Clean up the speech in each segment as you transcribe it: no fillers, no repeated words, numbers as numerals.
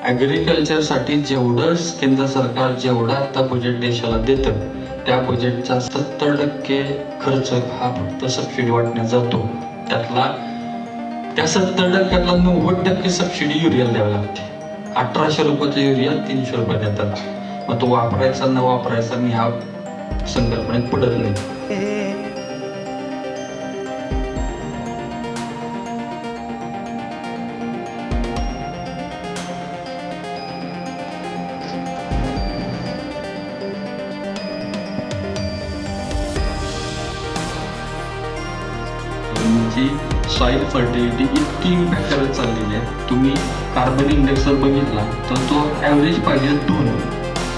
ॲग्रिकल्चरसाठी जेवढं केंद्र सरकार जेवढं आता बजेट देशाला देतं त्या बजेटचा 70% खर्च हा फक्त सबसिडी वाटण्यात जातो. त्या 70%तला 90% सबसिडी युरियाला द्यावी लागते. 1800 रुपयाचा युरिया 300 रुपये देतात. मग तो वापरायचा न वापरायचा मी ह्या संकल्पनेत पडत नाही. जमिनीची सॉईल फर्टिलिटी इतकी इम्पॅक्ट करत चाललेली आहे. तुम्ही कार्बन इंडेक्स जर बघितला तर तो ॲव्हरेज पाहिजे 2,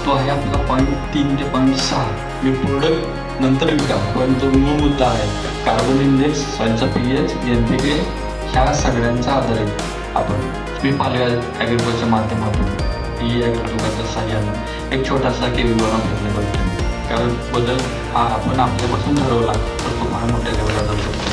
तो आहे आपला 0.3 ते 0.6. मी प्रोडक्ट नंतर विका, पण तो मूळ मुद्दा आहे. कार्बन इंडेक्स, सॉईलचा पीएच, NPK ह्या सगळ्यांचा आधार आहे. मी पालघर ॲग्रिकल्चरच्या माध्यमातून ॲग्रिकल्चरच्या सहाय्याने एक छोटासा केविवाला प्रयत्न करतो. कारण बदल हा आपण आपल्यापासून ठरवला तर तो फार मोठ्या लेवलला जाऊ शकतो.